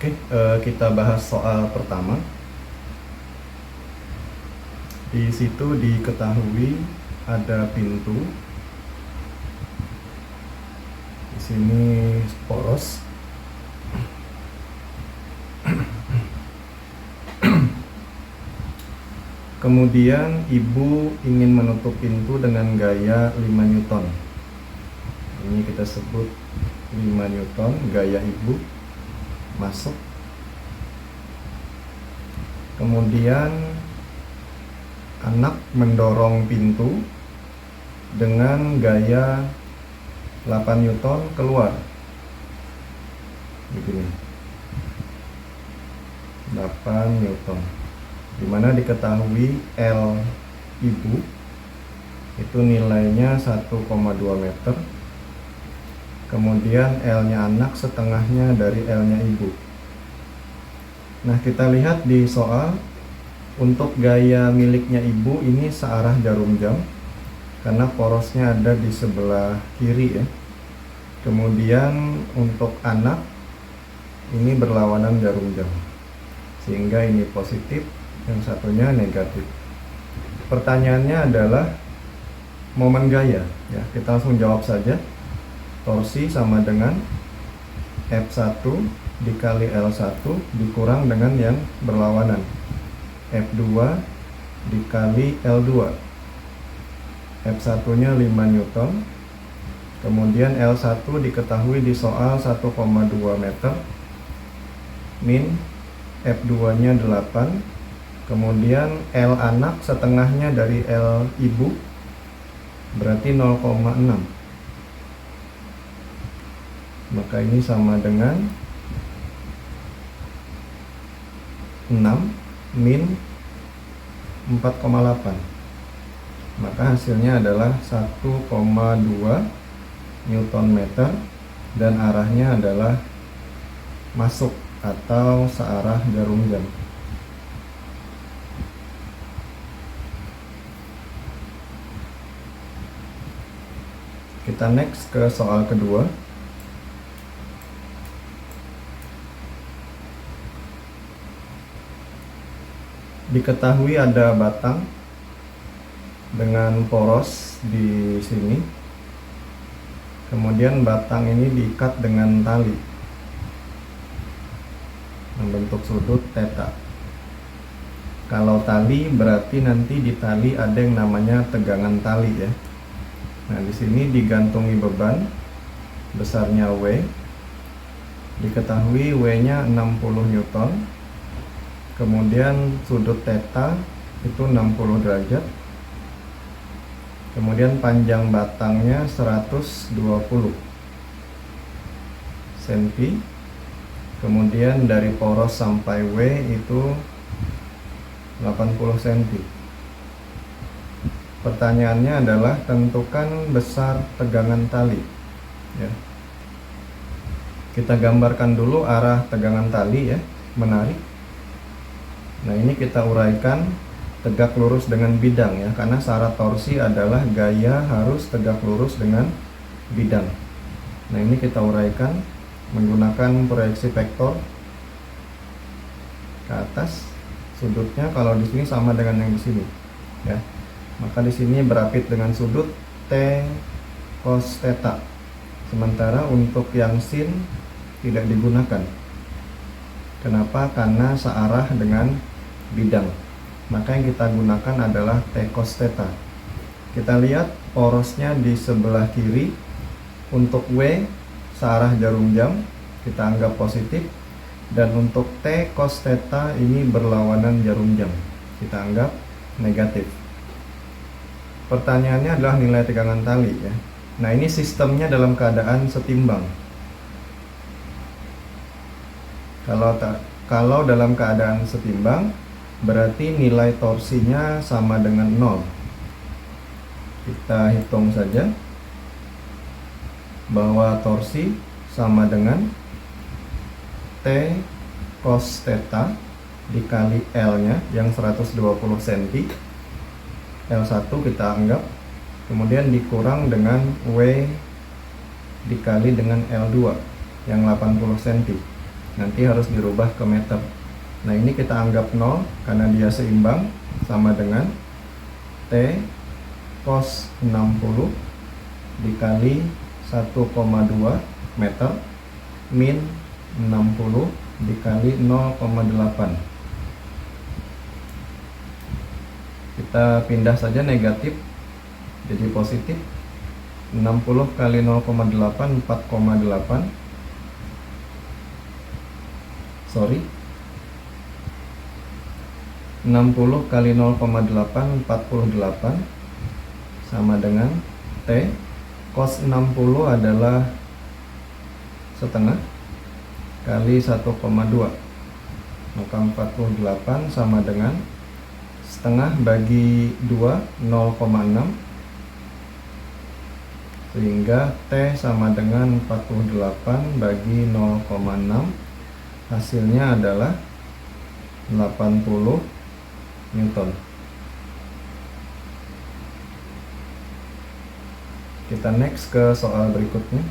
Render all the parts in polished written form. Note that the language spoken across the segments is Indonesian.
Oke, kita bahas soal pertama. Di situ diketahui ada pintu. Di sini poros. Kemudian ibu ingin menutup pintu dengan gaya 5 Newton. Ini kita sebut 5 Newton, gaya ibu masuk. Kemudian anak mendorong pintu dengan gaya 8 Newton keluar. Begini. 8 Newton. Dimana diketahui L ibu itu nilainya 1,2 meter. Kemudian L-nya anak setengahnya dari L-nya ibu. Nah, kita lihat di soal, untuk gaya miliknya ibu ini searah jarum jam karena porosnya ada di sebelah kiri ya. Kemudian untuk anak ini berlawanan jarum jam, sehingga ini positif, yang satunya negatif. Pertanyaannya adalah momen gaya ya. Kita langsung jawab saja. Torsi sama dengan F1 dikali L1 dikurang dengan yang berlawanan, F2 dikali L2. F1 nya 5 Newton. Kemudian L1 diketahui di soal 1,2 meter, min F2 nya 8. Kemudian L anak setengahnya dari L ibu, berarti 0,6. Maka ini sama dengan 6 min 4,8. Maka hasilnya adalah 1,2 Newton meter dan arahnya adalah masuk atau searah jarum jam. Kita next ke soal kedua. Diketahui ada batang dengan poros di sini. Kemudian batang ini diikat dengan tali membentuk sudut theta. Kalau tali berarti nanti di tali ada yang namanya tegangan tali ya. Nah, di sini digantungi beban besarnya W. Diketahui W-nya 60 Newton. Kemudian sudut theta itu 60 derajat. Kemudian panjang batangnya 120 cm. Kemudian dari poros sampai W itu 80 cm. Pertanyaannya adalah tentukan besar tegangan tali ya. Kita gambarkan dulu arah tegangan tali ya, menarik. Nah, ini kita uraikan tegak lurus dengan bidang ya, karena syarat torsi adalah gaya harus tegak lurus dengan bidang. Nah, ini kita uraikan menggunakan proyeksi vektor ke atas. Sudutnya kalau di sini sama dengan yang di sini ya. Maka di sini berapit dengan sudut T cos theta. Sementara untuk yang sin tidak digunakan. Kenapa? Karena searah dengan bidang. Maka yang kita gunakan adalah T cos theta. Kita lihat porosnya di sebelah kiri. Untuk W searah jarum jam, kita anggap positif. Dan untuk T cos theta ini berlawanan jarum jam, kita anggap negatif. Pertanyaannya adalah nilai tegangan tali ya. Nah, ini sistemnya dalam keadaan setimbang. Kalau dalam keadaan setimbang, berarti nilai torsinya sama dengan 0. Kita hitung saja bahwa torsi sama dengan T cos theta dikali L-nya yang 120 cm. L1 kita anggap, kemudian dikurang dengan W dikali dengan L2 yang 80 cm. nanti harus dirubah ke meter. Nah ini kita anggap 0 karena dia seimbang, sama dengan T cos 60 dikali 1,2 meter min 60 dikali 0,8. Kita pindah saja negatif jadi positif. 60 kali 0,8 4,8. Sorry, 60 kali 0,8 48 sama dengan T cos 60 adalah setengah kali 1,2, maka 48 sama dengan setengah bagi 2 0,6, sehingga T sama dengan 48 bagi 0,6, hasilnya adalah 80 Newton. Kita next ke soal berikutnya.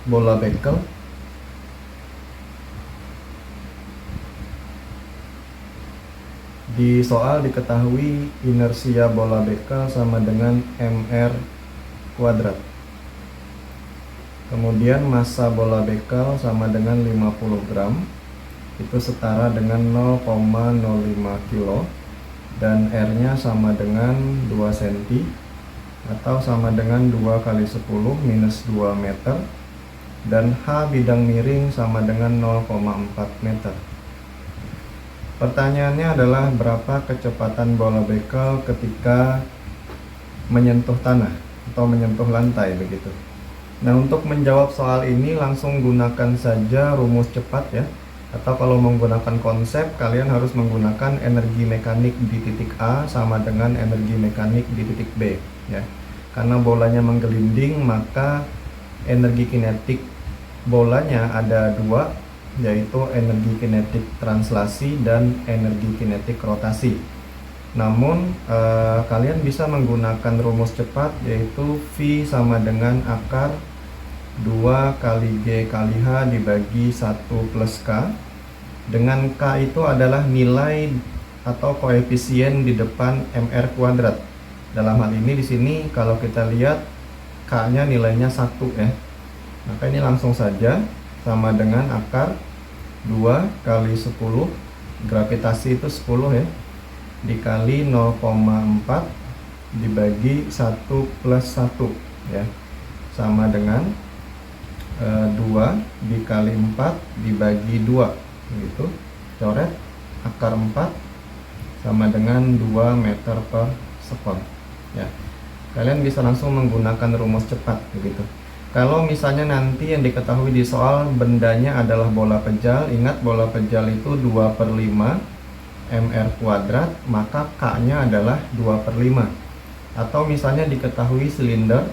Bola bekel di soal diketahui inersia bola bekel sama dengan mr kuadrat. Kemudian massa bola bekel sama dengan 50 gram, itu setara dengan 0,05 kilo, dan R-nya sama dengan 2 cm atau sama dengan 2 kali 10 minus 2 meter, dan H bidang miring sama dengan 0,4 meter. Pertanyaannya adalah berapa kecepatan bola bekel ketika menyentuh tanah atau menyentuh lantai begitu. Nah, untuk menjawab soal ini langsung gunakan saja rumus cepat ya. Atau kalau menggunakan konsep, kalian harus menggunakan energi mekanik di titik A sama dengan energi mekanik di titik B ya. Karena bolanya menggelinding, maka energi kinetik bolanya ada dua, yaitu energi kinetik translasi dan energi kinetik rotasi. Namun kalian bisa menggunakan rumus cepat, yaitu V sama dengan akar 2 kali G kali H dibagi 1 plus K, dengan K itu adalah nilai atau koefisien di depan mr kuadrat. Dalam hal ini di sini kalau kita lihat K nya nilainya 1 ya, maka ini langsung saja sama dengan akar 2 kali 10, gravitasi itu 10 ya, dikali 0,4 dibagi 1 plus 1 ya, sama dengan 2 dikali 4 dibagi 2 gitu, coret akar 4 sama dengan 2 meter per sekon ya. Kalian bisa langsung menggunakan rumus cepat begitu. Kalau misalnya nanti yang diketahui di soal bendanya adalah bola pejal, ingat bola pejal itu 2/5 mr kuadrat, maka K nya adalah 2/5. Atau misalnya diketahui silinder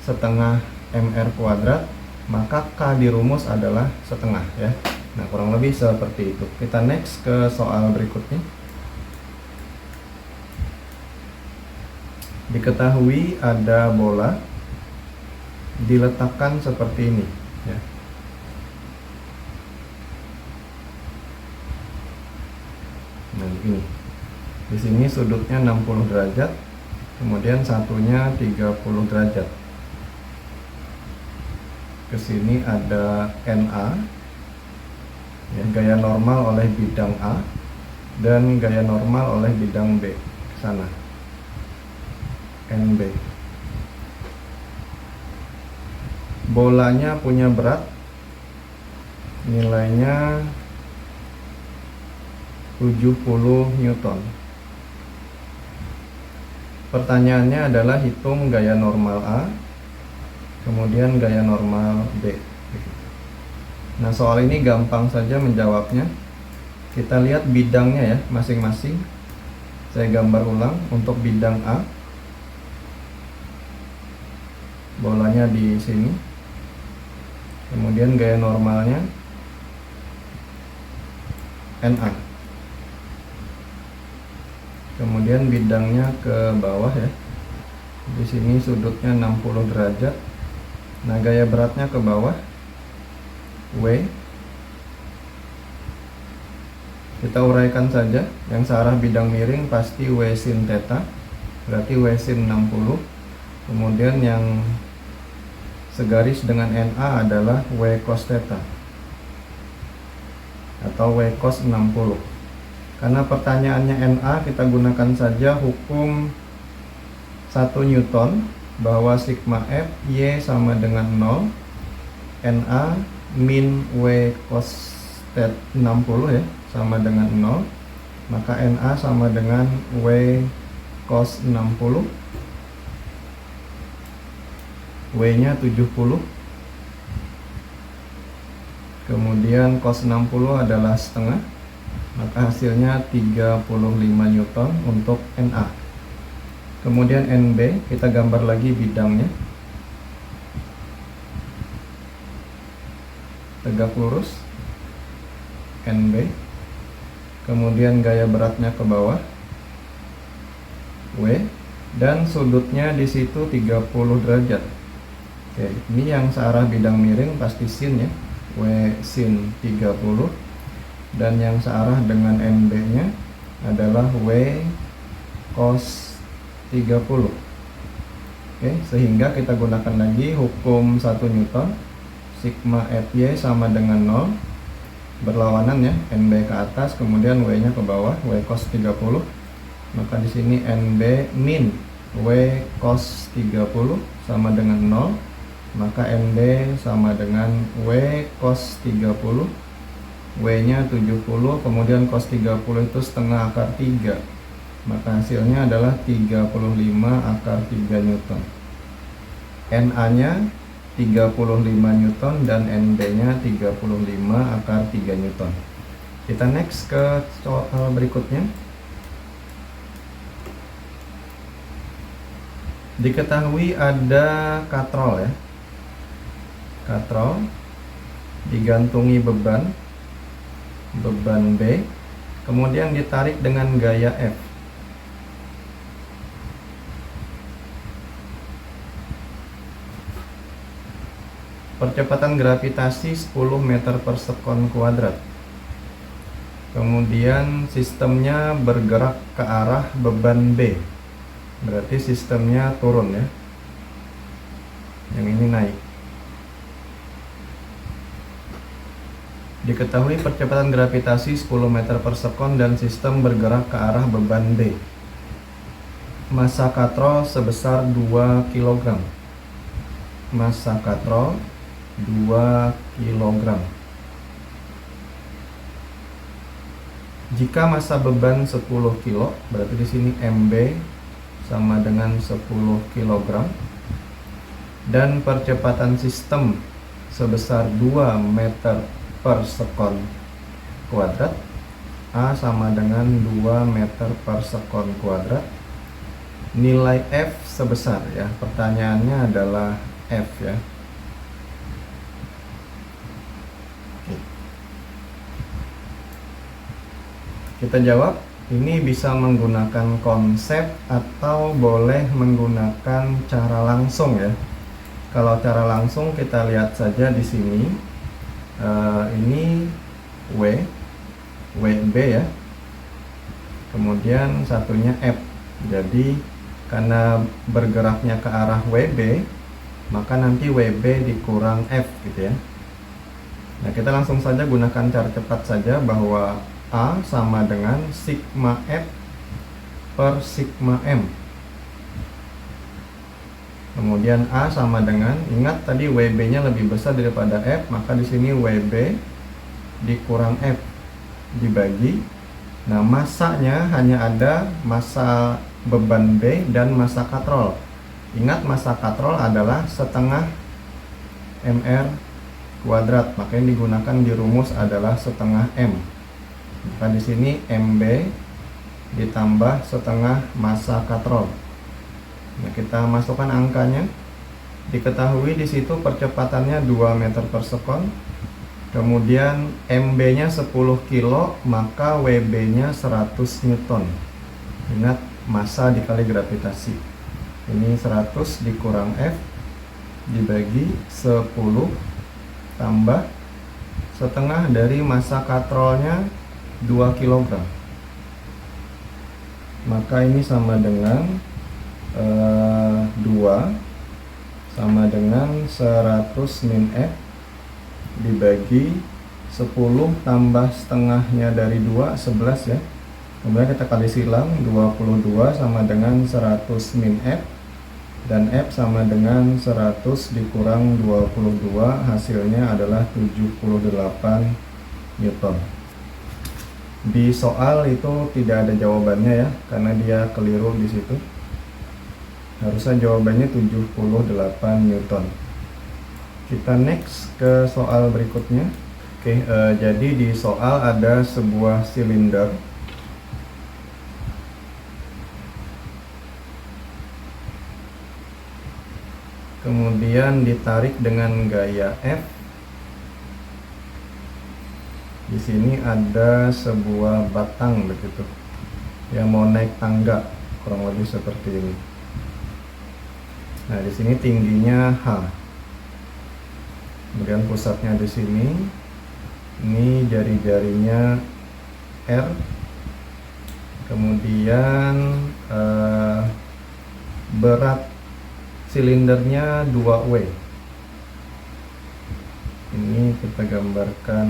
setengah mr kuadrat, maka K di rumus adalah setengah ya. Nah, kurang lebih seperti itu. Kita next ke soal berikutnya. Diketahui ada bola diletakkan seperti ini ya. Nah, ini. Di sini sudutnya 60 derajat, kemudian satunya 30 derajat. Ke sini ada NA ya, gaya normal oleh bidang A, dan gaya normal oleh bidang B ke sana, NB. Bolanya punya berat, nilainya 70 Newton. Pertanyaannya adalah hitung gaya normal A, kemudian gaya normal B. Nah, soal ini gampang saja menjawabnya. Kita lihat bidangnya ya, masing-masing. Saya gambar ulang. Untuk bidang A, bolanya di sini, kemudian gaya normalnya NA, kemudian bidangnya ke bawah ya, Di sini sudutnya 60 derajat. Nah, gaya beratnya ke bawah, W. Kita uraikan saja. Yang searah bidang miring pasti W sin theta, berarti W sin 60. Kemudian yang segaris dengan NA adalah W cos theta atau W cos 60. Karena pertanyaannya NA, kita gunakan saja hukum 1 Newton bahwa sigma F Y sama dengan 0, NA min W cos 60 ya, sama dengan 0, maka NA sama dengan W cos 60, W nya 70, kemudian cos 60 adalah setengah, maka hasilnya 35 Newton untuk NA. Kemudian NB, kita gambar lagi bidangnya, tegak lurus, NB. Kemudian gaya beratnya ke bawah, W, dan sudutnya di situ 30 derajat. Oke, ini yang searah bidang miring pasti sin ya, W sin 30, dan yang searah dengan NB nya adalah W cos 30. Oke, sehingga kita gunakan lagi hukum 1 Newton, sigma Fy sama dengan 0, berlawanan ya, NB ke atas, kemudian W nya ke bawah, W cos 30. Maka di sini NB min W cos 30 sama dengan 0, maka NB sama dengan W cos 30, W nya 70, kemudian cos 30 itu setengah akar 3, maka hasilnya adalah 35 akar 3 Newton. NA nya 35 Newton dan NB nya 35 akar 3 Newton. Kita next ke soal berikutnya. Diketahui ada katrol ya, katrol digantungi beban B, kemudian ditarik dengan gaya F. Percepatan gravitasi 10 meter per sekon kuadrat. Kemudian sistemnya bergerak ke arah beban B, berarti sistemnya turun ya, yang ini naik. Diketahui percepatan gravitasi 10 meter per sekon dan sistem bergerak ke arah beban B. Massa katrol sebesar 2 kg. Massa katrol 2 kg. Jika massa beban 10 kg, berarti di sini MB sama dengan 10 kg, dan percepatan sistem sebesar 2 meter per sekon kuadrat, A sama dengan 2 meter per sekon kuadrat. Nilai F sebesar ya, pertanyaannya adalah F ya. Kita jawab, ini bisa menggunakan konsep atau boleh menggunakan cara langsung ya. Kalau cara langsung kita lihat saja di sini, ini WB ya, kemudian satunya F. Jadi karena bergeraknya ke arah WB, maka nanti WB dikurang F gitu ya. Nah, kita langsung saja gunakan cara cepat saja bahwa A sama dengan sigma F per sigma M. Kemudian A sama dengan, ingat tadi WB nya lebih besar daripada F, maka di sini WB dikurang F dibagi. Nah, massanya hanya ada massa beban B dan massa katrol. Ingat, massa katrol adalah setengah mr kuadrat, maka yang digunakan di rumus adalah setengah M. Maka di sini MB ditambah setengah massa katrol. Nah, kita masukkan angkanya. Diketahui di situ percepatannya 2 meter per sekon. Kemudian MB-nya 10 kilo, maka WB-nya 100 Newton. Ingat, massa dikali gravitasi. Ini 100 dikurang F dibagi 10 tambah setengah dari massa katrolnya 2 kg. Maka ini sama dengan 2 sama dengan 100 min F dibagi 10 tambah setengahnya dari 2, 11 ya. Kemudian kita kali silang, 22 sama dengan 100 min F, dan F sama dengan 100 dikurang 22, hasilnya adalah 78 Newton. Di soal itu tidak ada jawabannya ya, karena dia keliru di situ. Harusnya jawabannya 78 Newton. Kita next ke soal berikutnya. Oke, jadi di soal ada sebuah silinder. Kemudian ditarik dengan gaya F. Di sini ada sebuah batang begitu, yang mau naik tangga, kurang lebih seperti ini. Nah, di sini tingginya H. Kemudian pusatnya di sini. Ini jari-jarinya R. Kemudian berat silindernya 2W. Ini kita gambarkan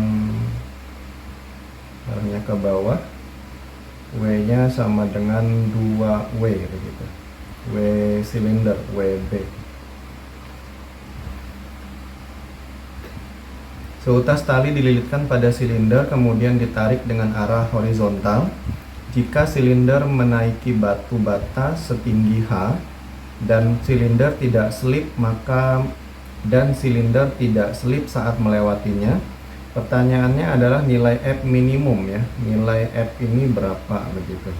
arahnya ke bawah. W-nya sama dengan 2W begitu. W silinder, WB. Seutas tali dililitkan pada silinder kemudian ditarik dengan arah horizontal. Jika silinder menaiki batu bata setinggi H dan silinder tidak slip saat melewatinya. Pertanyaannya adalah nilai F minimum ya. Nilai F ini berapa begitu.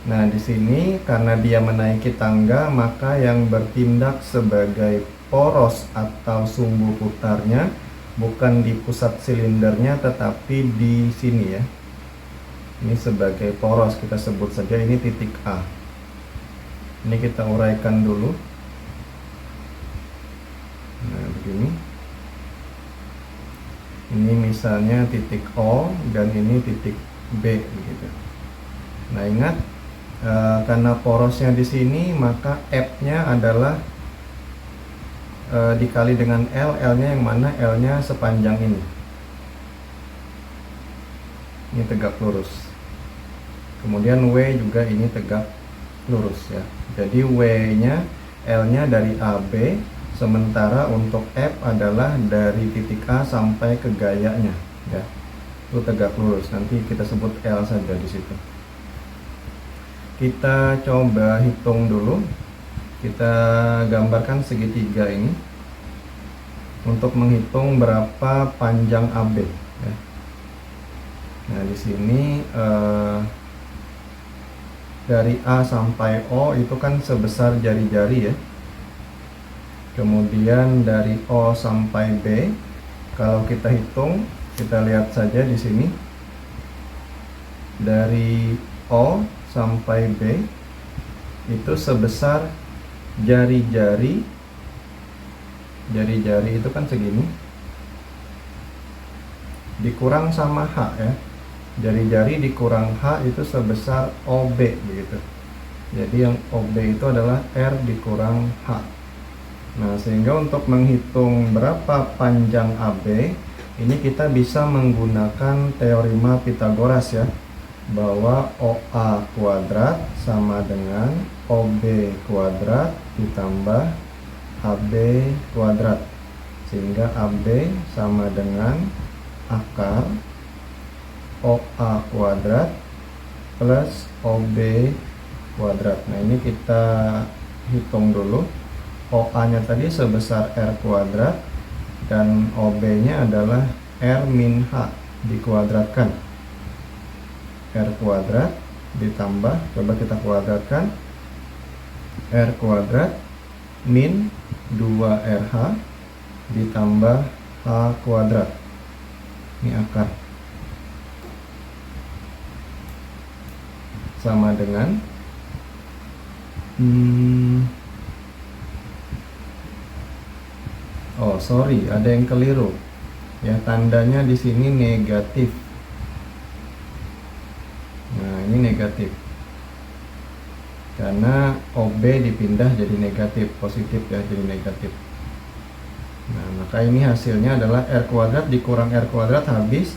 Nah, di sini karena dia menaiki tangga, maka yang bertindak sebagai poros atau sumbu putarnya bukan di pusat silindernya tetapi di sini ya. Ini sebagai poros, kita sebut saja ini titik A. Ini kita uraikan dulu. Nah, begini. Ini misalnya titik O dan ini titik B begitu. Nah, ingat karena porosnya di sini, maka F-nya adalah dikali dengan L. L-nya yang mana? L-nya sepanjang ini. Ini tegak lurus. Kemudian W juga ini tegak lurus ya. Jadi W-nya, L-nya dari AB, sementara untuk F adalah dari titik A sampai ke gayanya ya. Itu tegak lurus. Nanti kita sebut L saja di situ. Kita coba hitung dulu. Kita gambarkan segitiga ini untuk menghitung berapa panjang AB ya. Nah, di sini dari A sampai O itu kan sebesar jari-jari ya. Kemudian dari O sampai B, kalau kita hitung, kita lihat saja di sini. Dari O sampai B itu sebesar jari-jari itu kan segini dikurang sama H ya. Jari-jari dikurang H itu sebesar OB begitu. Jadi yang OB itu adalah R dikurang H. Nah, sehingga untuk menghitung berapa panjang AB ini kita bisa menggunakan teorema Pythagoras ya, bahwa OA kuadrat sama dengan OB kuadrat ditambah AB kuadrat, sehingga AB sama dengan akar OA kuadrat plus OB kuadrat. Nah, ini kita hitung dulu. OA nya tadi sebesar R kuadrat dan OB nya adalah R min H dikuadratkan. R kuadrat ditambah, coba kita kuadratkan, R kuadrat min 2RH ditambah H kuadrat. Ini akar. Sama dengan Oh, sorry, ada yang keliru. Ya, tandanya di sini negatif. Nah, ini negatif. Karena OB dipindah jadi negatif, positif ya, jadi negatif. Nah, maka ini hasilnya adalah R kuadrat dikurang R kuadrat habis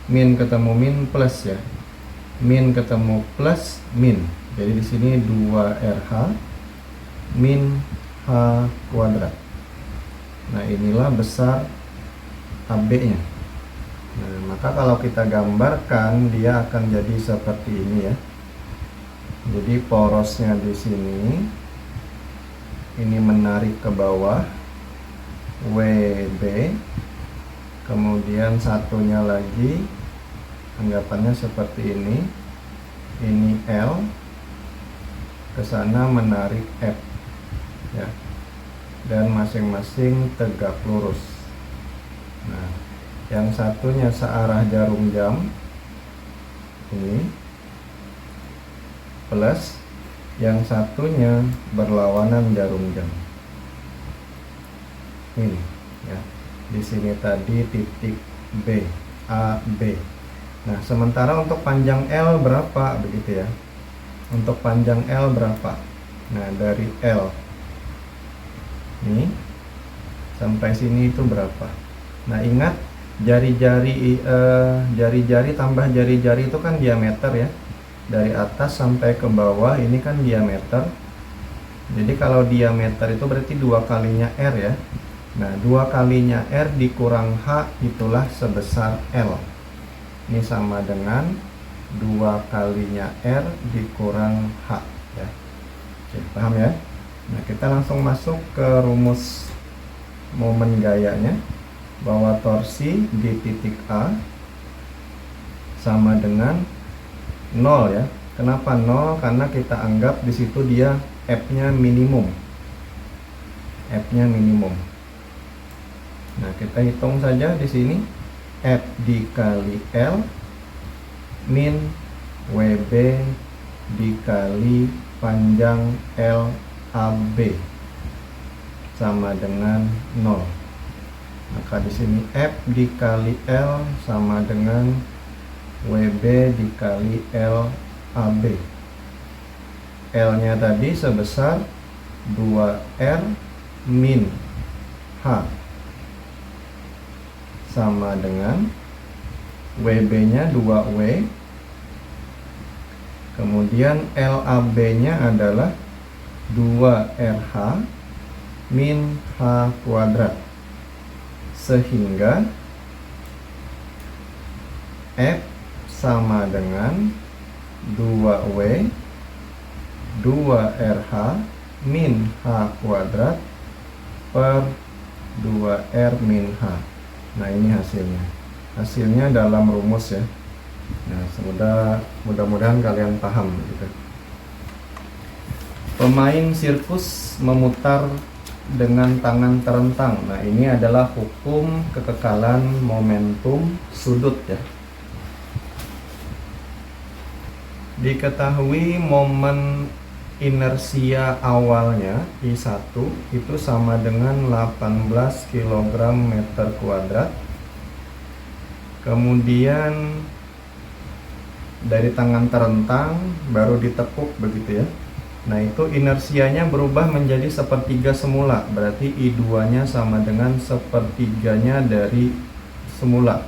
min ketemu min plus ya. Min ketemu plus min. Jadi di sini 2RH min H kuadrat. Nah, inilah besar AB-nya. Nah, maka kalau kita gambarkan dia akan jadi seperti ini ya. Jadi porosnya di sini ini menarik ke bawah WB, kemudian satunya lagi anggapannya seperti ini L, ke sana menarik F ya, dan masing-masing tegak lurus. Nah, yang satunya searah jarum jam ini plus yang satunya berlawanan jarum jam ini ya. Di sini tadi titik B, A, B. Nah, sementara untuk panjang L berapa begitu ya? Untuk panjang L berapa? Nah, dari L ini sampai sini itu berapa? Nah, ingat jari-jari tambah jari-jari itu kan diameter ya. Dari atas sampai ke bawah ini kan diameter. Jadi kalau diameter itu berarti 2 kalinya R ya. Nah, 2 kalinya R dikurang H itulah sebesar L. Ini sama dengan 2 kalinya R dikurang H ya. Oke, paham ya? Nah, kita langsung masuk ke rumus momen gayanya, bahwa torsi di titik A sama dengan 0 ya. Kenapa 0? Karena kita anggap di situ dia F-nya minimum. F-nya minimum. Nah, kita hitung saja di sini F dikali L min WB dikali panjang LAB sama dengan 0. Maka di sini F dikali L sama dengan WB dikali LAB. L-nya tadi sebesar 2R min H sama dengan WB-nya 2W. Kemudian LAB-nya adalah 2RH min H kuadrat. Sehingga F sama dengan 2W 2RH min H kuadrat per 2R min H. Nah, ini hasilnya. Hasilnya dalam rumus ya. Nah, mudah-mudahan kalian paham gitu. Pemain sirkus memutar dengan tangan terentang. Nah, ini adalah hukum kekekalan momentum sudut ya. Diketahui momen inersia awalnya I1 itu sama dengan 18 kg meter kuadrat. Kemudian dari tangan terentang baru ditekuk begitu ya. Nah, itu inersianya berubah menjadi sepertiga semula. Berarti I2-nya sama dengan sepertiganya dari semula.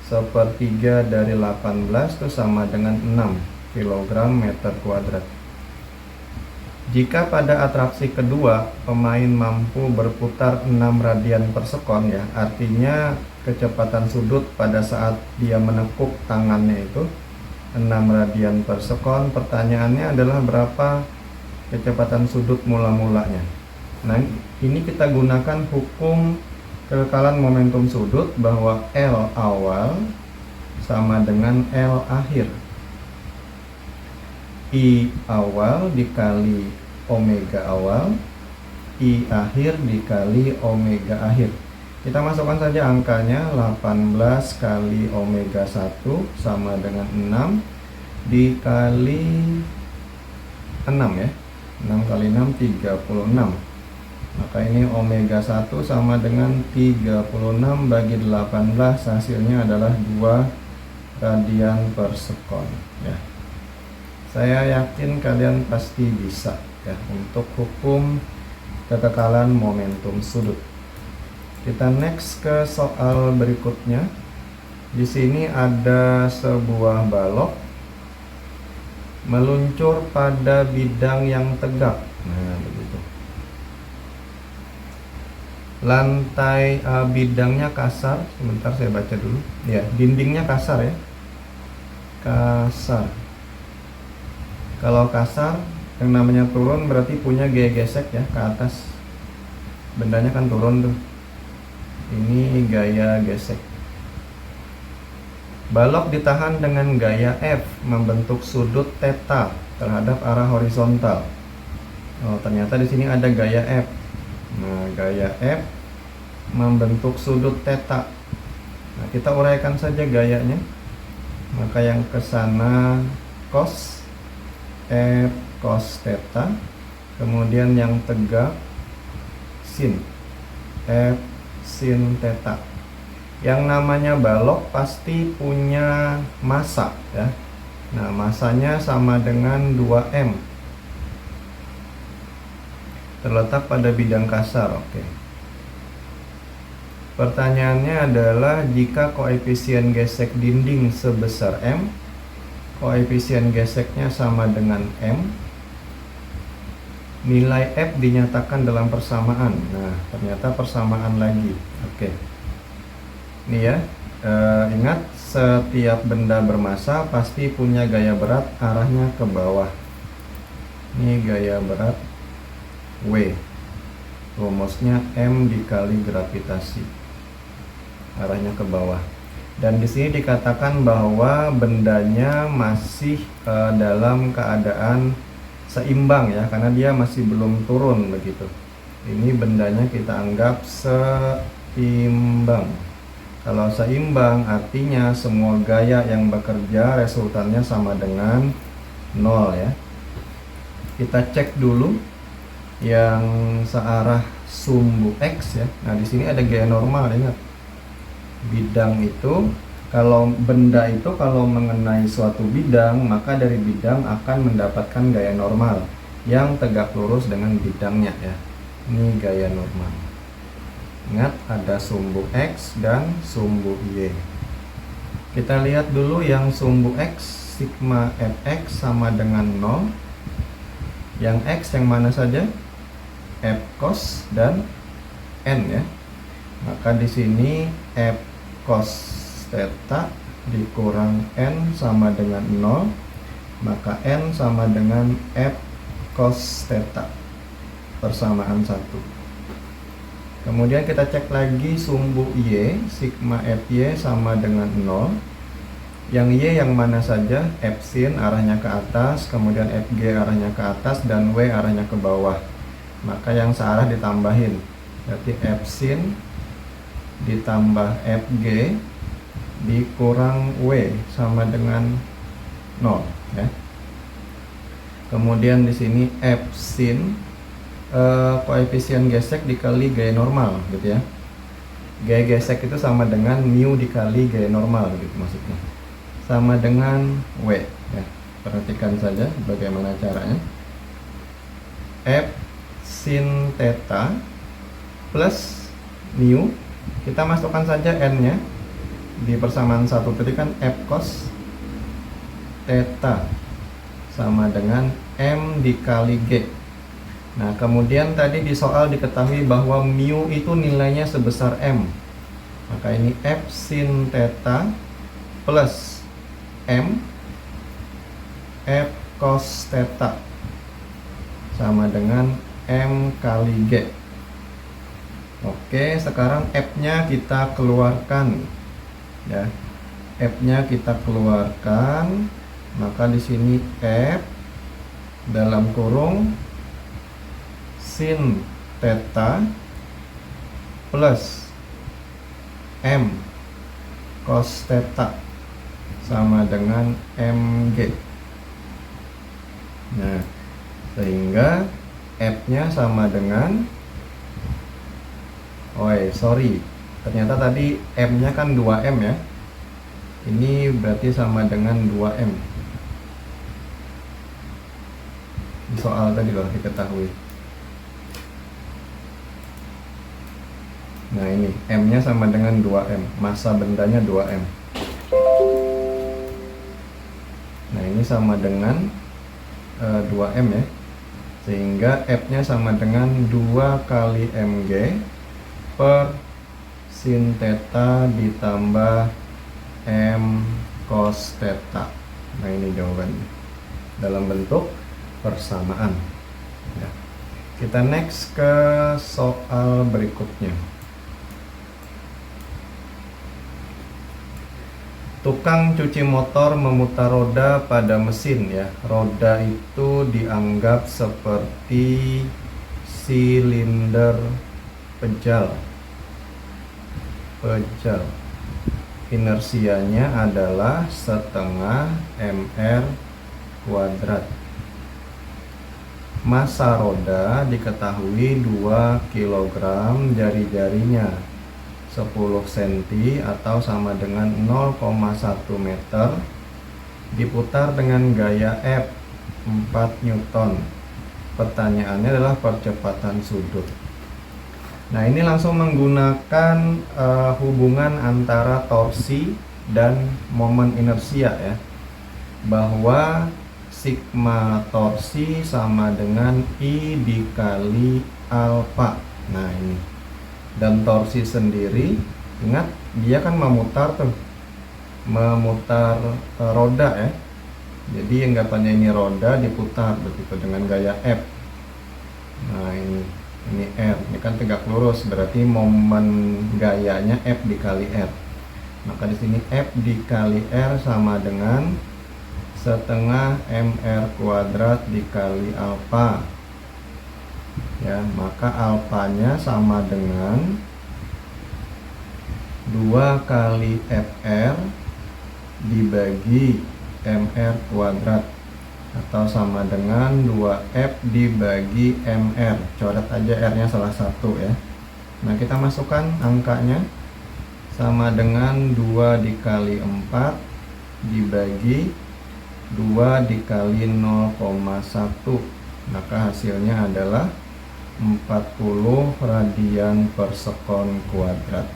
Sepertiga dari 18 itu sama dengan 6 kg meter kuadrat. Jika pada atraksi kedua pemain mampu berputar 6 radian per sekon ya, artinya kecepatan sudut pada saat dia menekuk tangannya itu 6 radian per sekon. Pertanyaannya adalah berapa kecepatan sudut mula-mulanya. Nah, ini kita gunakan hukum kekekalan momentum sudut, bahwa L awal sama dengan L akhir. I awal dikali omega awal, I akhir dikali omega akhir. Kita masukkan saja angkanya, 18 kali omega 1 sama dengan 6 dikali 6 ya. 6 kali 6 36. Maka ini omega 1 sama dengan 36 bagi 18, hasilnya adalah 2 radian per sekon ya. Saya yakin kalian pasti bisa ya untuk hukum kekekalan momentum sudut. Kita next ke soal berikutnya. Di sini ada sebuah balok meluncur pada bidang yang tegak. Nah, begitu. Lantai bidangnya kasar. Sebentar saya baca dulu. Ya, dindingnya kasar ya. Kasar. Kalau kasar, yang namanya turun berarti punya gaya gesek ya ke atas. Bendanya kan turun tuh. Ini gaya gesek. Balok ditahan dengan gaya F membentuk sudut theta terhadap arah horizontal. Oh, ternyata di sini ada gaya F. Nah, gaya F membentuk sudut theta. Nah, kita uraikan saja gayanya. Maka yang ke sana cos F cos theta, kemudian yang tegak sin F sin theta. Yang namanya balok pasti punya massa ya. Nah, massanya sama dengan 2M. Terletak pada bidang kasar. Oke. Pertanyaannya adalah jika koefisien gesek dinding sebesar M, koefisien geseknya sama dengan M, nilai F dinyatakan dalam persamaan. Nah, ternyata persamaan lagi. Oke. Ini ya, ingat setiap benda bermassa pasti punya gaya berat arahnya ke bawah. Ini gaya berat W. Rumusnya M dikali gravitasi. Arahnya ke bawah. Dan di sini dikatakan bahwa bendanya masih dalam keadaan seimbang ya, karena dia masih belum turun begitu. Ini bendanya kita anggap seimbang. Kalau seimbang artinya semua gaya yang bekerja resultannya sama dengan 0 ya. Kita cek dulu yang searah sumbu X ya. Nah, di sini ada gaya normal, ingat. Bidang itu, kalau benda itu kalau mengenai suatu bidang, maka dari bidang akan mendapatkan gaya normal yang tegak lurus dengan bidangnya ya. Ini gaya normal. Ingat, ada sumbu X dan sumbu Y. Kita lihat dulu yang sumbu X, sigma Fx sama dengan 0. Yang X yang mana saja? F cos dan N ya. Maka di sini F cos theta dikurang N sama dengan 0, maka N sama dengan F cos theta, persamaan 1. Kemudian kita cek lagi sumbu Y, sigma Fy sama dengan 0. Yang Y yang mana saja? F sin arahnya ke atas, kemudian Fg arahnya ke atas, dan W arahnya ke bawah. Maka yang searah ditambahin, berarti F sin ditambah Fg dikurang W sama dengan 0 ya. Kemudian di sini F sin koefisien gesek dikali gaya normal gitu ya. Gaya gesek itu sama dengan mu dikali gaya normal gitu maksudnya. Sama dengan W ya. Perhatikan saja bagaimana caranya. F sin theta plus mu, kita masukkan saja N-nya di persamaan 1 tadi kan F cos theta sama dengan M dikali G. Nah, kemudian tadi di soal diketahui bahwa mu itu nilainya sebesar M. Maka ini F sin theta plus M F cos theta sama dengan M kali G. Oke, sekarang F-nya kita keluarkan ya. F-nya kita keluarkan, maka di sini F dalam kurung sin theta plus M cos theta sama dengan MG. Nah, sehingga F-nya sama dengan sorry, ternyata tadi M nya kan 2M ya, ini berarti sama dengan 2M di soal tadi loh, diketahui. Nah ini M nya sama dengan 2M, massa bendanya 2M. Nah ini sama dengan 2M ya, sehingga F nya sama dengan 2 kali mg per sin theta ditambah m cos theta. Nah ini jawabannya dalam bentuk persamaan ya. Kita next ke soal berikutnya. Tukang cuci motor memutar roda pada mesin ya. Roda itu dianggap seperti silinder pejal. Inersianya adalah setengah mr kuadrat. Massa roda diketahui 2 kg, jari-jarinya 10 cm atau sama dengan 0,1 meter, diputar dengan gaya F 4 Newton. Pertanyaannya adalah percepatan sudut. Nah ini langsung menggunakan hubungan antara torsi dan momen inersia ya, bahwa sigma torsi sama dengan I dikali alfa. Nah ini, dan torsi sendiri, ingat dia kan memutar roda ya, jadi anggapannya ini roda diputar begitu dengan gaya F. Nah ini R, ini kan tegak lurus, berarti momen gayanya F dikali R. Maka di sini F dikali R sama dengan setengah mr kuadrat dikali alfa ya, maka alfanya sama dengan 2 kali fr dibagi mr kuadrat, atau sama dengan 2f dibagi mr. Coret aja r nya salah satu ya. Nah kita masukkan angkanya, sama dengan 2 dikali 4 dibagi 2 dikali 0,1, maka hasilnya adalah 40 radian per sekon kuadrat.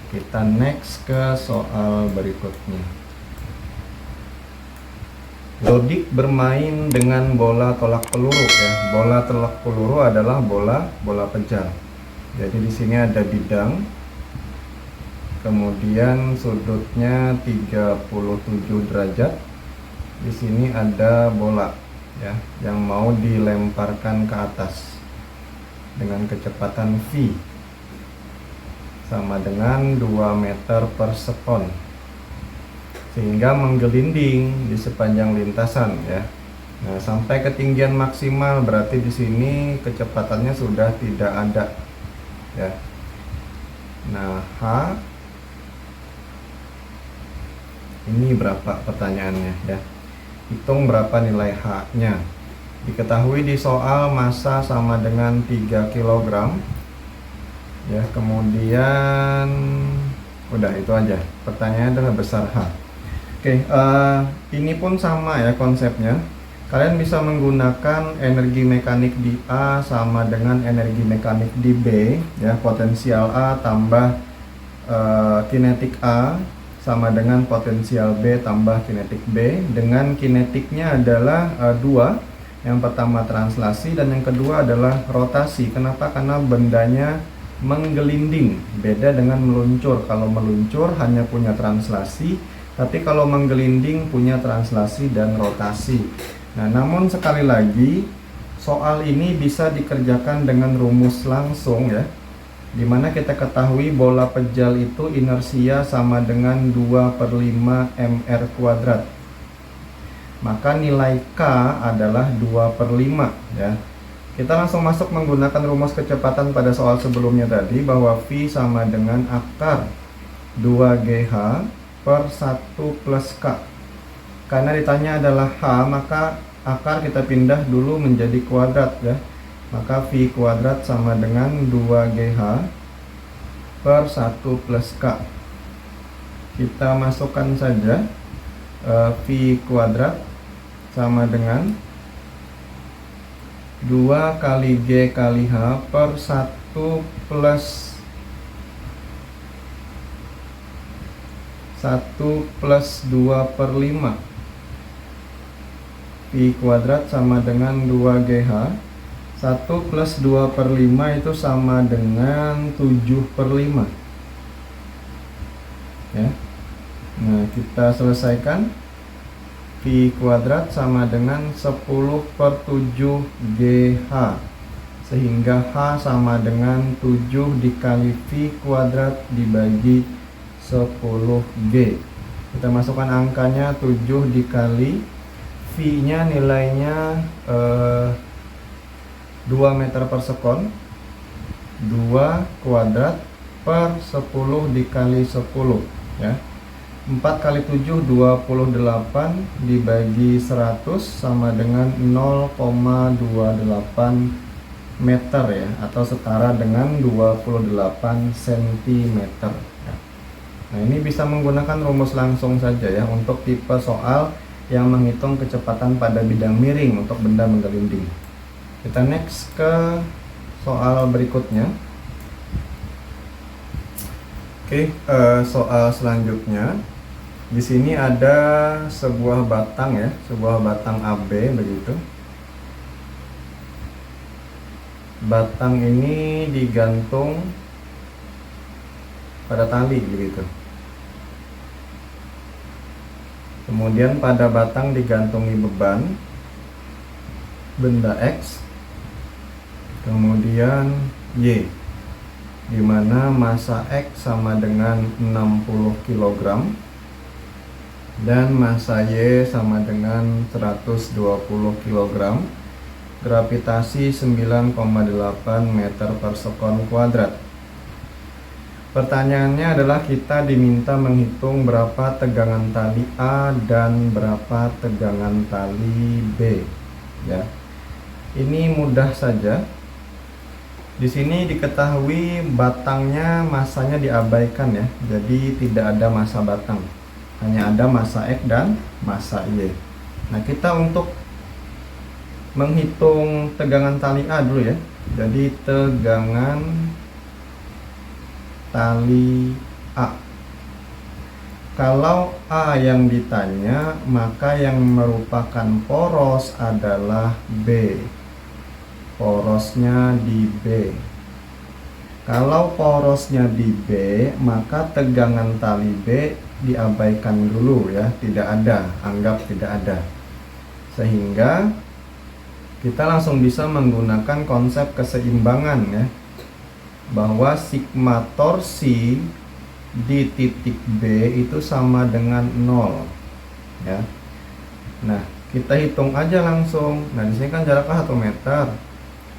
Kita next ke soal berikutnya. Dodik bermain dengan bola tolak peluru ya. Bola tolak peluru adalah bola pejal. Jadi di sini ada bidang, kemudian sudutnya 37 derajat. Di sini ada bola ya, yang mau dilemparkan ke atas dengan kecepatan v sama dengan 2 meter per sekon, sehingga menggelinding di sepanjang lintasan ya. Nah sampai ketinggian maksimal, berarti di sini kecepatannya sudah tidak ada ya. Nah H ini berapa pertanyaannya ya, hitung berapa nilai H-nya. Diketahui di soal massa sama dengan 3 kg ya, kemudian udah itu aja. Pertanyaannya adalah besar H. Oke, ini pun sama ya konsepnya. Kalian bisa menggunakan energi mekanik di A sama dengan energi mekanik di B ya, potensial A tambah kinetik A sama dengan potensial B tambah kinetik B, dengan kinetiknya adalah 2. Yang pertama translasi dan yang kedua adalah rotasi. Kenapa? Karena bendanya menggelinding, beda dengan meluncur. Kalau meluncur hanya punya translasi, tapi kalau menggelinding punya translasi dan rotasi. Nah namun sekali lagi, soal ini bisa dikerjakan dengan rumus langsung ya, dimana kita ketahui bola pejal itu inersia sama dengan 2/5 mr kuadrat. Maka nilai K adalah 2/5 ya. Kita langsung masuk menggunakan rumus kecepatan pada soal sebelumnya tadi, bahwa V sama dengan akar 2GH per 1 plus K. Karena ditanya adalah H, maka akar kita pindah dulu menjadi kuadrat ya. Maka V kuadrat sama dengan 2GH per 1 plus K. Kita masukkan saja V kuadrat sama dengan 2 kali G kali H per 1 plus 2 per 5. V kuadrat sama dengan 2GH. 1 plus 2 per 5 itu sama dengan 7 per 5 ya. Nah, kita selesaikan. V kuadrat sama dengan 10 per 7 GH, sehingga H sama dengan 7 dikali V kuadrat dibagi 10 G. Kita masukkan angkanya 7 dikali V nya nilainya 2 meter per sekon, 2 kuadrat per 10 dikali 10 ya. 4 kali 7 28 dibagi 100 sama dengan 0,28 meter ya, atau setara dengan 28 cm ya. Nah, ini bisa menggunakan rumus langsung saja ya untuk tipe soal yang menghitung kecepatan pada bidang miring untuk benda menggelinding. Kita next ke soal berikutnya. Oke, soal selanjutnya. Di sini ada sebuah batang ya, sebuah batang AB begitu. Batang ini digantung pada tali begitu. Kemudian pada batang digantungi beban benda X, kemudian Y, di mana massa X sama dengan 60 kg dan massa Y sama dengan 120 kg. Gravitasi 9,8 meter per sekon kuadrat. Pertanyaannya adalah kita diminta menghitung berapa tegangan tali A dan berapa tegangan tali B ya. Ini mudah saja. Di sini diketahui batangnya massanya diabaikan ya. Jadi tidak ada massa batang. Hanya ada massa X dan massa Y. Nah, kita untuk menghitung tegangan tali A dulu ya. Jadi tegangan tali A. Kalau A yang ditanya, maka yang merupakan poros adalah B. Porosnya di B. Kalau porosnya di B, maka tegangan tali B diabaikan dulu ya, tidak ada, anggap tidak ada. Sehingga kita langsung bisa menggunakan konsep keseimbangan ya, bahwa sigma torsi di titik B itu sama dengan 0 ya. Nah, kita hitung aja langsung. Nah, di sini kan jaraknya 1 meter.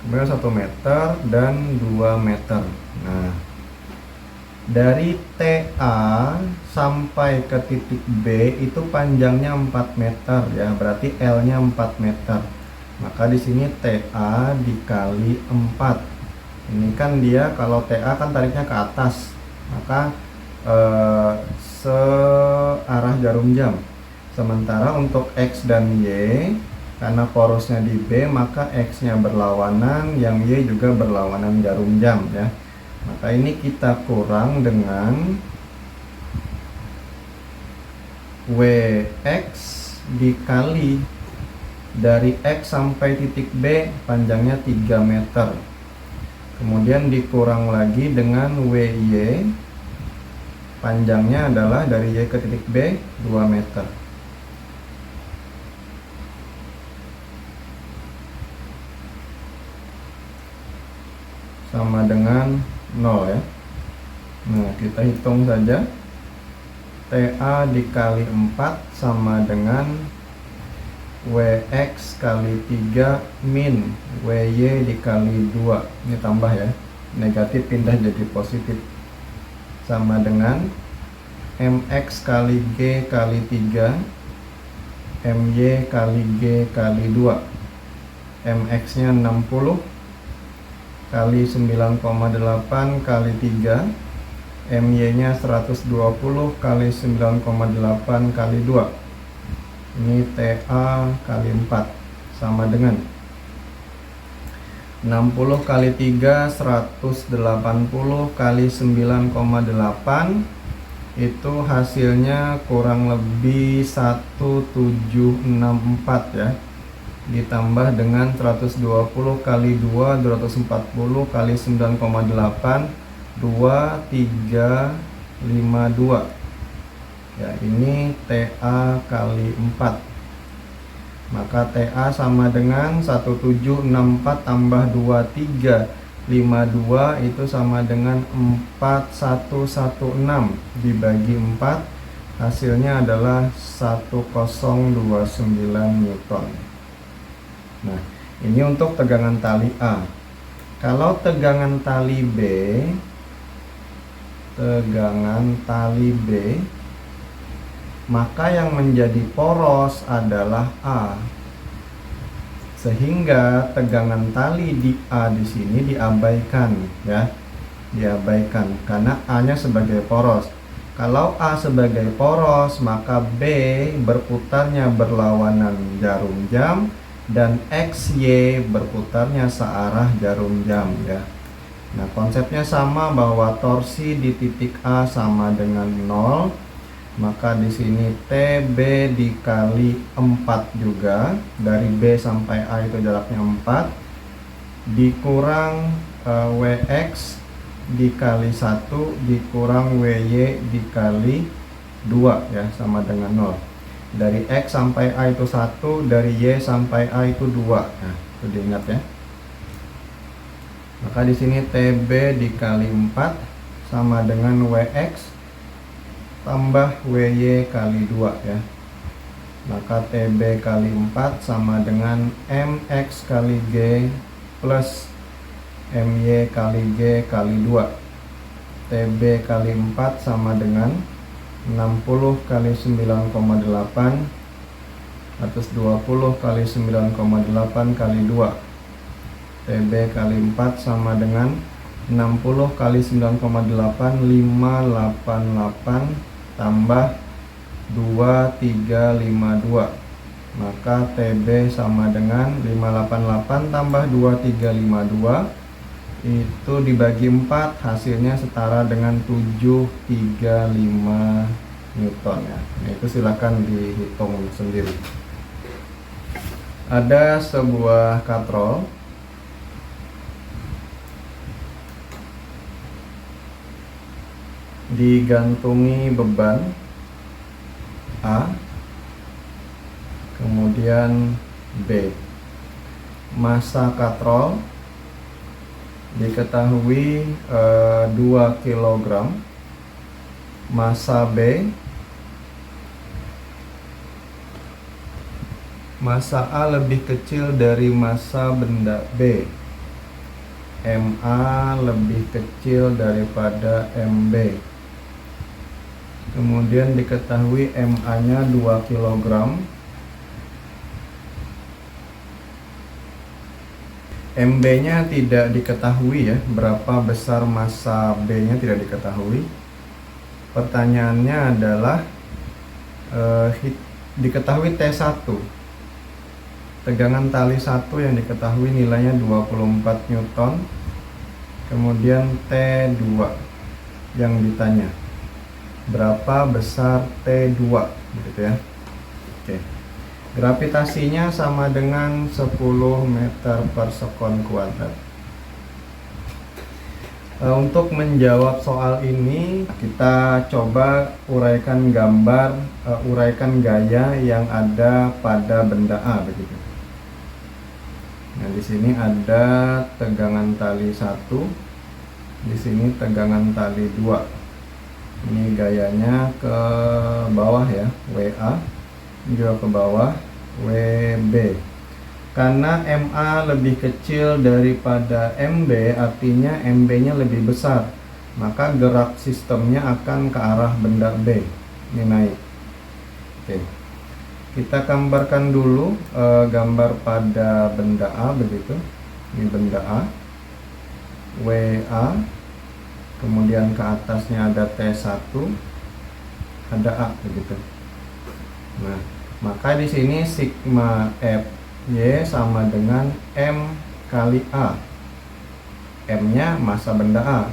Kemudian 1 meter dan 2 meter. Nah, dari TA sampai ke titik B itu panjangnya 4 meter ya, berarti L-nya 4 meter. Maka di sini TA dikali 4. Ini kan dia kalau TA kan tariknya ke atas, maka searah jarum jam. Sementara untuk X dan Y, karena porosnya di B, maka X-nya berlawanan, yang Y juga berlawanan jarum jam ya. Maka ini kita kurang dengan WX dikali dari X sampai titik B panjangnya 3 meter. Kemudian dikurang lagi dengan WY, panjangnya adalah dari Y ke titik B 2 meter. Sama dengan 0 ya. Nah, kita hitung saja. TA dikali 4 sama dengan WX kali 3 min WY dikali 2. Ini tambah ya, negatif pindah jadi positif, sama dengan MX kali G kali 3 MY kali G kali 2. MX nya 60 kali 9,8 kali 3 MY-nya 120 kali 9,8 kali 2. Ini TA kali 4 sama dengan 60 kali 3 180 kali 9,8, itu hasilnya kurang lebih 1764 ya, ditambah dengan 120 kali 2 240 kali 9,8 2352 ya. Ini TA kali 4, maka TA sama dengan 1764 tambah 2352 itu sama dengan 4116 dibagi 4, hasilnya adalah 1029 Newton. Nah, ini untuk tegangan tali A. Kalau tegangan tali B, maka yang menjadi poros adalah A, sehingga tegangan tali di A di sini diabaikan ya, diabaikan karena A-nya sebagai poros. Kalau A sebagai poros, maka B berputarnya berlawanan jarum jam dan XY berputarnya searah jarum jam ya. Nah, konsepnya sama, bahwa torsi di titik A sama dengan 0. Maka di sini TB dikali 4 juga, dari B sampai A itu jaraknya 4, dikurang WX dikali 1 dikurang WY dikali 2 ya, sama dengan 0. Dari X sampai A itu 1, dari Y sampai A itu 2. Nah, itu diingat ya. Maka di sini TB dikali 4 sama dengan WX tambah WY kali 2 ya. Maka TB kali 4 sama dengan MX kali G plus MY kali G kali 2. TB kali 4 sama dengan 60 kali 9,8 120 kali 9,8 kali 2. TB kali 4 sama dengan 60 kali 9,8 588 tambah 2352. Maka TB sama dengan 588 tambah 2352 itu dibagi 4, hasilnya setara dengan 735 Newton ya. Nah, itu silakan dihitung sendiri. Ada sebuah katrol digantungi beban A, kemudian B. Massa katrol diketahui 2 kg. Massa B, massa A lebih kecil dari massa benda B. MA lebih kecil daripada MB. Kemudian diketahui MA-nya 2 kg. MB-nya tidak diketahui ya, berapa besar massa B-nya tidak diketahui. Pertanyaannya adalah diketahui T1. Tegangan tali 1 yang diketahui nilainya 24 Newton. Kemudian T2 yang ditanya, berapa besar T2 gitu ya. Oke. Gravitasinya sama dengan 10 meter per sekon kuadrat. Untuk menjawab soal ini, kita coba uraikan gambar, uraikan gaya yang ada pada benda A begitu. Nah, di sini ada tegangan tali 1, di sini tegangan tali 2. Ini gayanya ke bawah ya, WA, juga ke bawah WB. Karena MA lebih kecil daripada MB, artinya MB-nya lebih besar, maka gerak sistemnya akan ke arah benda B. Ini naik. Oke. Kita gambarkan dulu gambar pada benda A begitu. Ini benda A. WA kemudian ke atasnya ada T1, ada A begitu. Nah, maka di sini sigma Fy sama dengan M kali A. M-nya massa benda A.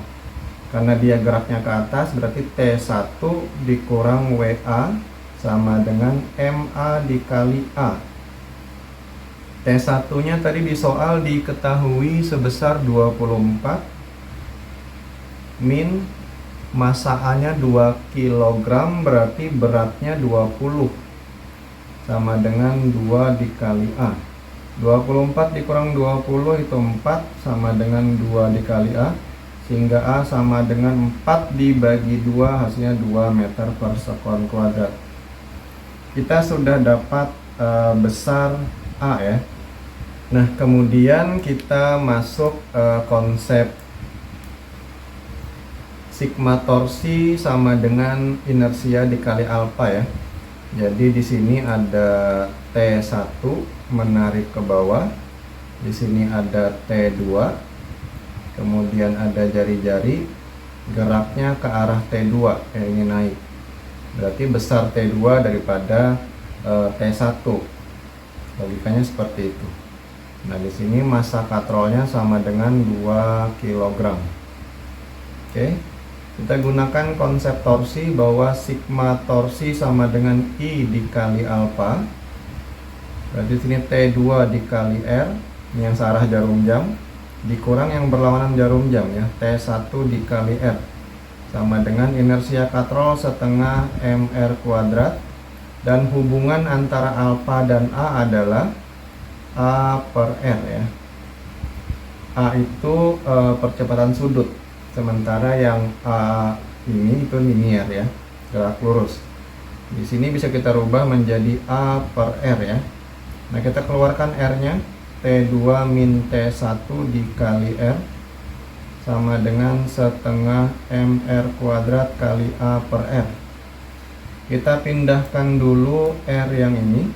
Karena dia geraknya ke atas, berarti T1 dikurang WA sama dengan MA dikali A. T1-nya tadi di soal diketahui sebesar 24 min massa A-nya 2 kg, berarti beratnya 20 sama dengan 2 dikali A. 24 dikurang 20 itu 4 sama dengan 2 dikali A, sehingga A sama dengan 4 dibagi 2, hasilnya 2 meter per sekon kuadrat. Kita sudah dapat besar A ya. Nah, kemudian kita masuk konsep sigma torsi sama dengan inersia dikali alfa ya. Jadi di sini ada T1 menarik ke bawah. Di sini ada T2. Kemudian ada jari-jari geraknya ke arah T2, ini naik. Berarti besar T2 daripada T1. Logikanya seperti itu. Nah, di sini massa katrolnya sama dengan 2 kg. Oke. Kita gunakan konsep torsi bahwa sigma torsi sama dengan I dikali alfa. Berarti sini T2 dikali R, ini yang searah jarum jam, dikurang yang berlawanan jarum jam ya, T1 dikali R. Sama dengan inersia katrol setengah mr kuadrat. Dan hubungan antara alfa dan A adalah A per R ya. A itu percepatan sudut. Sementara yang A ini itu linier ya, gerak lurus. Di sini bisa kita rubah menjadi A per R ya. Nah, kita keluarkan R-nya, T2 min T1 dikali R sama dengan setengah mr kuadrat kali A per R. Kita pindahkan dulu R yang ini.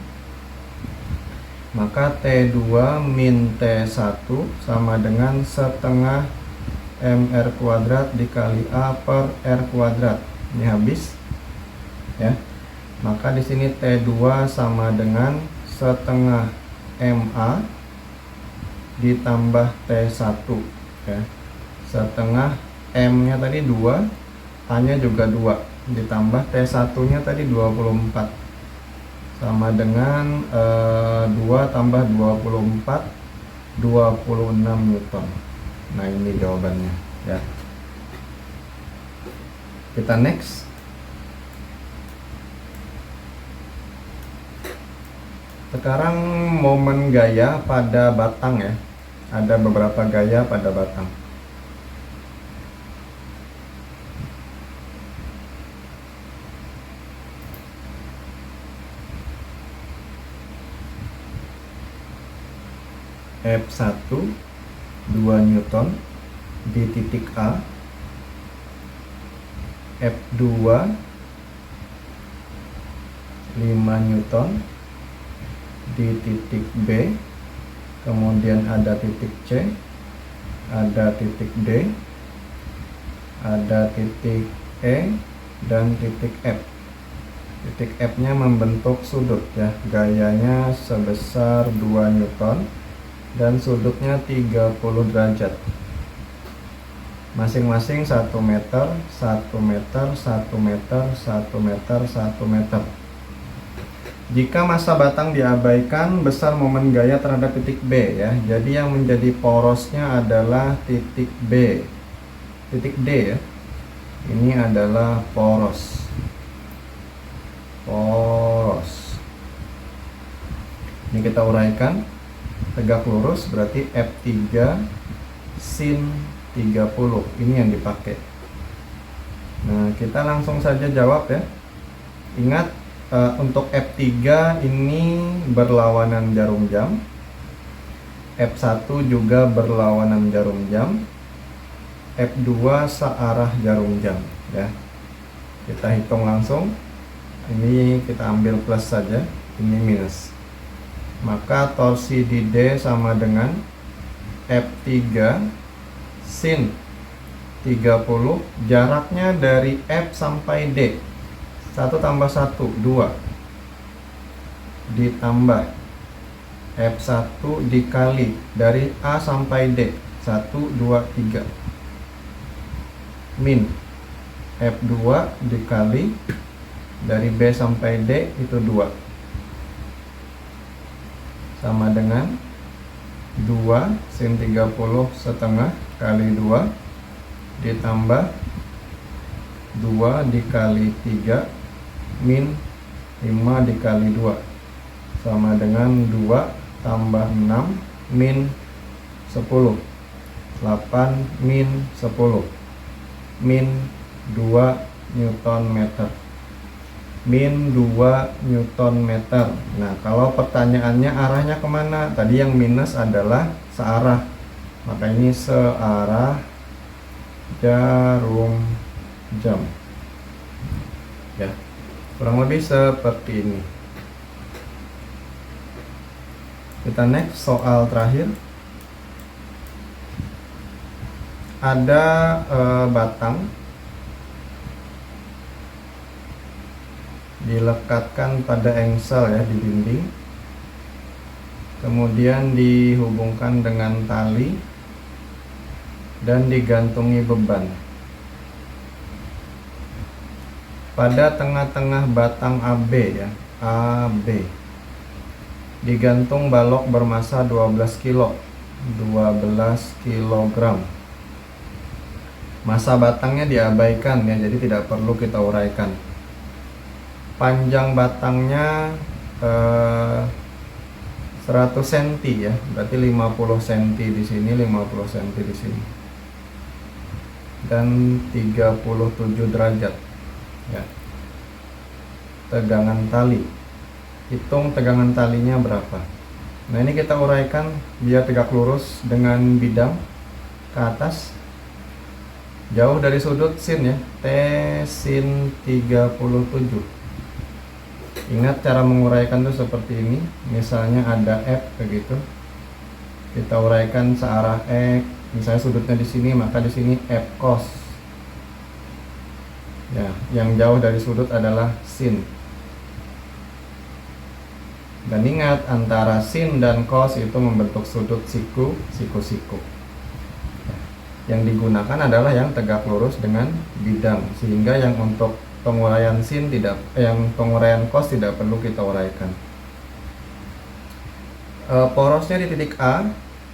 Maka T2 min T1 sama dengan setengah mr kuadrat dikali A per R kuadrat. Ini habis ya. Maka di sini T2 sama dengan setengah MA ditambah T1 ya. Setengah M-nya tadi 2, A-nya juga 2, ditambah T1-nya tadi 24 sama dengan 2 tambah 24, 26 Newton. Nah, ini jawabannya ya. Kita next. Sekarang momen gaya pada batang ya. Ada beberapa gaya pada batang. F1 2 Newton di titik A, F2 5 Newton di titik B, kemudian ada titik C, ada titik D, ada titik E, dan titik F. Titik F-nya membentuk sudut ya, gayanya sebesar 2 Newton dan sudutnya 30 derajat. Masing-masing 1 meter, 1 meter, 1 meter, 1 meter, 1 meter. Jika massa batang diabaikan, besar momen gaya terhadap titik B ya. Jadi yang menjadi porosnya adalah titik B. Titik D ya. Ini adalah poros. Poros. Ini kita uraikan. Tegak lurus berarti F3 sin 30. Ini yang dipakai. Nah, kita langsung saja jawab ya. Ingat, untuk F3 ini berlawanan jarum jam. F1 juga berlawanan jarum jam. F2 searah jarum jam ya. Kita hitung langsung. Ini kita ambil plus saja, ini minus. Maka torsi di D sama dengan F3 sin 30. Jaraknya dari F sampai D, 1 tambah 1, 2, ditambah F1 dikali dari A sampai D, 1, 2, 3, min F2 dikali dari B sampai D, itu 2, sama dengan 2 sin 30 setengah kali 2 ditambah 2 dikali 3 min 5 dikali 2, sama dengan 2 tambah 6 min 10, 8 min 10, min 2 Newton meter, min 2 Newton meter. Nah, kalau pertanyaannya arahnya kemana? Tadi yang minus adalah searah, maka ini searah jarum jam. Ya, kurang lebih seperti ini. Kita next, soal terakhir. Ada batang dilekatkan pada engsel ya, di dinding, kemudian dihubungkan dengan tali dan digantungi beban. Pada tengah-tengah batang AB ya, AB, digantung balok bermasa 12 kg. Masa batangnya diabaikan ya, jadi tidak perlu kita uraikan. Panjang batangnya 100 cm ya, berarti 50 cm di sini, 50 cm di sini, dan 37 derajat ya. Tegangan tali, hitung tegangan talinya berapa. Nah, ini kita uraikan biar tegak lurus dengan bidang ke atas, jauh dari sudut sin ya, T sin 37. Ingat cara menguraikan tuh seperti ini. Misalnya ada F begitu, kita uraikan searah X. Misalnya sudutnya di sini, maka di sini F cos. Ya, yang jauh dari sudut adalah sin. Dan ingat, antara sin dan cos itu membentuk sudut siku. Yang digunakan adalah yang tegak lurus dengan bidang, sehingga yang untuk penguraian sin tidak, yang penguraian cos tidak perlu kita uraikan. Porosnya di titik A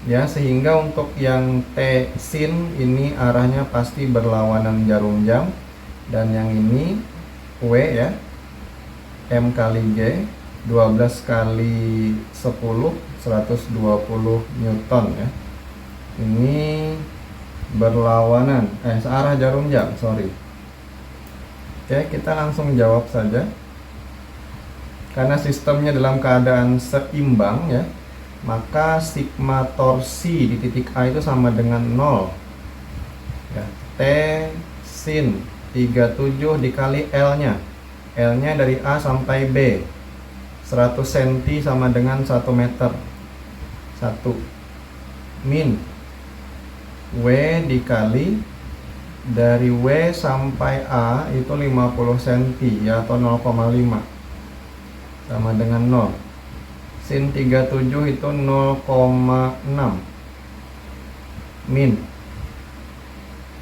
ya, sehingga untuk yang T sin ini arahnya pasti berlawanan jarum jam, dan yang ini W ya, M kali G, 12 kali 10, 120 Newton ya. Ini berlawanan, searah jarum jam, sorry. Oke, kita langsung jawab saja. Karena sistemnya dalam keadaan seimbang ya, maka sigma torsi di titik A itu sama dengan 0 ya. T sin 37 dikali L nya dari A sampai B, 100 cm sama dengan 1 meter, 1, min W dikali dari W sampai A itu 50 cm ya, atau 0,5, sama dengan 0. Sin 37 itu 0,6, min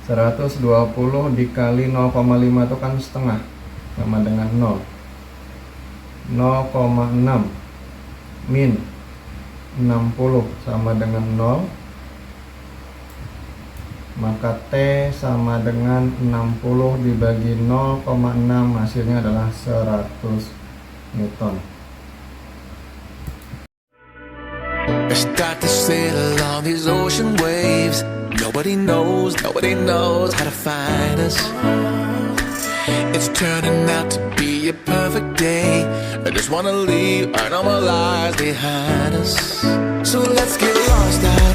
120 dikali 0,5 itu kan setengah, sama dengan 0. 0,6 min 60 sama dengan 0, maka T sama dengan 60 dibagi 0,6, hasilnya adalah 100 Newton. I start to sail along these ocean waves. Nobody knows how to find us. It's turning out to be a perfect day. I just wanna leave our normal lives behind us. So let's get lost out